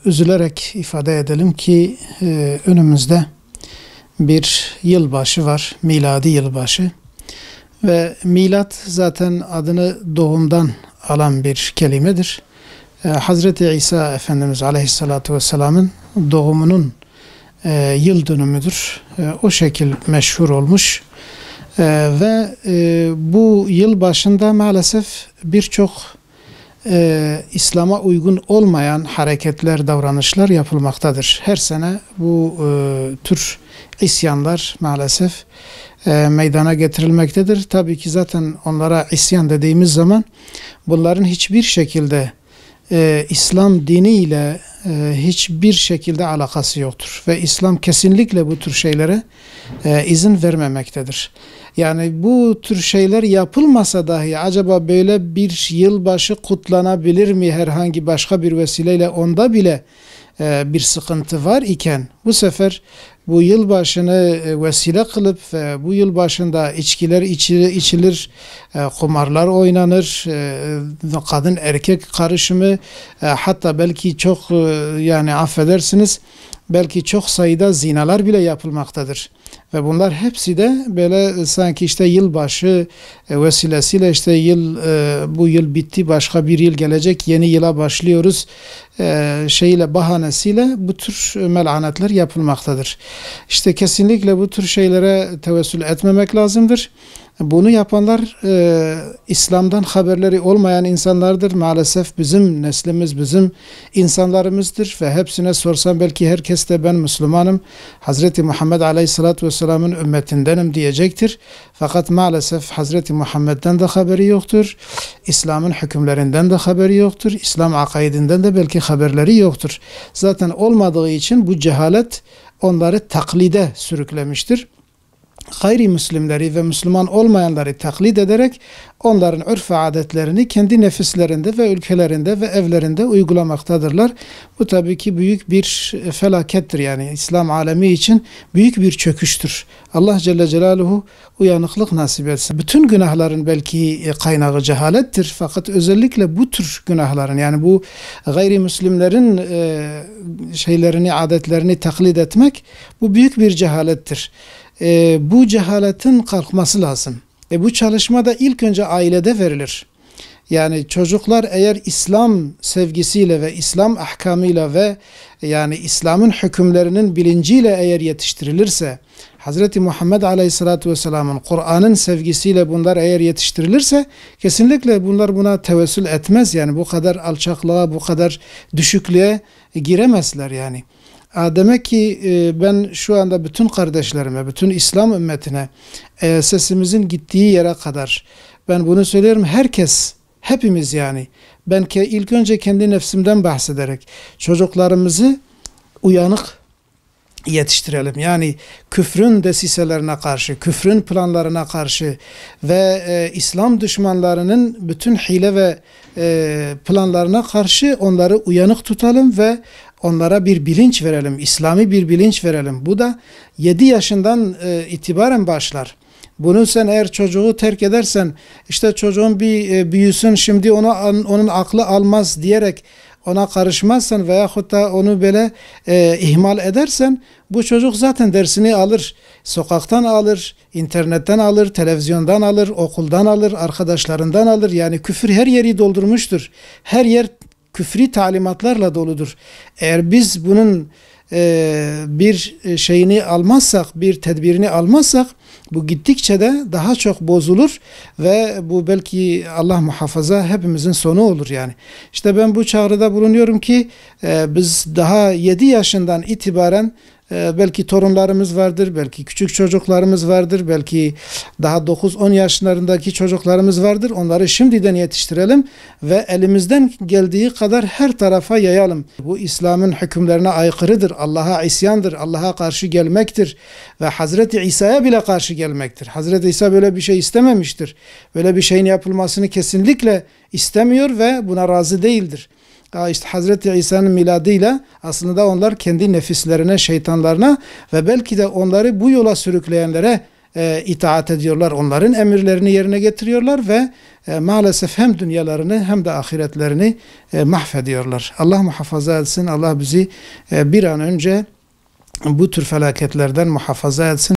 üzülerek ifade edelim ki önümüzde bir yılbaşı var, miladi yılbaşı. Ve milat zaten adını doğumdan alan bir kelimedir. Hazreti İsa Efendimiz Aleyhisselatü Vesselam'ın doğumunun yıl dönümüdür. O şekil meşhur olmuş. Ve bu yıl başında maalesef birçok İslam'a uygun olmayan hareketler, davranışlar yapılmaktadır. Her sene bu tür isyanlar maalesef meydana getirilmektedir. Tabii ki zaten onlara isyan dediğimiz zaman bunların hiçbir şekilde İslam diniyle hiçbir şekilde alakası yoktur. Ve İslam kesinlikle bu tür şeylere izin vermemektedir. Yani bu tür şeyler yapılmasa dahi acaba böyle bir yılbaşı kutlanabilir mi herhangi başka bir vesileyle, onda bile bir sıkıntı var iken bu sefer bu yılbaşını vesile kılıp ve bu yılbaşında içkiler içilir, kumarlar oynanır, kadın erkek karışımı, hatta belki çok yani affedersiniz belki çok sayıda zinalar bile yapılmaktadır. Ve bunlar hepsi de böyle sanki işte yılbaşı vesilesiyle işte bu yıl bitti, başka bir yıl gelecek, yeni yıla başlıyoruz bahanesiyle bu tür melanetler yapılmaktadır. İşte kesinlikle bu tür şeylere tevessül etmemek lazımdır. Bunu yapanlar İslam'dan haberleri olmayan insanlardır. Maalesef bizim neslimiz, bizim insanlarımızdır ve hepsine sorsam belki herkes de ben Müslümanım, Hazreti Muhammed Aleyhisselatü Vesselam'ın ümmetindenim diyecektir. Fakat maalesef Hazreti Muhammed'den de haberi yoktur. İslam'ın hükümlerinden de haberi yoktur. İslam akaidinden de belki haberleri yoktur. Zaten olmadığı için bu cehalet onları taklide sürüklemiştir. Gayrimüslimleri ve Müslüman olmayanları taklit ederek onların örf ve adetlerini kendi nefislerinde ve ülkelerinde ve evlerinde uygulamaktadırlar. Bu tabii ki büyük bir felakettir, yani İslam alemi için büyük bir çöküştür. Allah Celle Celaluhu uyanıklık nasip etsin. Bütün günahların belki kaynağı cehalettir, fakat özellikle bu tür günahların, yani bu gayrimüslimlerin şeylerini, adetlerini taklit etmek, bu büyük bir cehalettir. Bu cehaletin kalkması lazım. Bu çalışma da ilk önce ailede verilir. Yani çocuklar eğer İslam sevgisiyle ve İslam ahkamıyla ve yani İslam'ın hükümlerinin bilinciyle eğer yetiştirilirse, Hazreti Muhammed Aleyhisselatü Vesselam'ın Kur'an'ın sevgisiyle bunlar eğer yetiştirilirse kesinlikle bunlar buna tevessül etmez. Yani bu kadar alçaklığa, bu kadar düşüklüğe giremezler yani. Demek ki ben şu anda bütün kardeşlerime, bütün İslam ümmetine sesimizin gittiği yere kadar ben bunu söylüyorum. Herkes, hepimiz yani. Ben ilk önce kendi nefsimden bahsederek çocuklarımızı uyanık yetiştirelim. Yani küfrün desiselerine karşı, küfrün planlarına karşı ve İslam düşmanlarının bütün hile ve planlarına karşı onları uyanık tutalım ve onlara bir bilinç verelim, İslami bir bilinç verelim. Bu da 7 yaşından itibaren başlar. Bunu sen eğer çocuğu terk edersen, işte çocuğun bir büyüsün, şimdi onun aklı almaz diyerek ona karışmazsan veyahut da onu böyle ihmal edersen, bu çocuk zaten dersini alır. Sokaktan alır, internetten alır, televizyondan alır, okuldan alır, arkadaşlarından alır. Yani küfür her yeri doldurmuştur. Her yer küfri talimatlarla doludur. Eğer biz bunun bir şeyini almazsak, bir tedbirini almazsak, bu gittikçe de daha çok bozulur ve bu belki Allah muhafaza hepimizin sonu olur yani. İşte ben bu çağrıda bulunuyorum ki biz daha 7 yaşından itibaren belki torunlarımız vardır, belki küçük çocuklarımız vardır, belki daha 9-10 yaşlarındaki çocuklarımız vardır. Onları şimdiden yetiştirelim ve elimizden geldiği kadar her tarafa yayalım. Bu İslam'ın hükümlerine aykırıdır, Allah'a isyandır, Allah'a karşı gelmektir ve Hazreti İsa'ya bile karşı gelmektir. Hazreti İsa böyle bir şey istememiştir. Böyle bir şeyin yapılmasını kesinlikle istemiyor ve buna razı değildir. İşte Hazreti İsa'nın miladıyla aslında onlar kendi nefislerine, şeytanlarına ve belki de onları bu yola sürükleyenlere itaat ediyorlar. Onların emirlerini yerine getiriyorlar ve maalesef hem dünyalarını hem de ahiretlerini mahvediyorlar. Allah muhafaza etsin. Allah bizi bir an önce bu tür felaketlerden muhafaza etsin.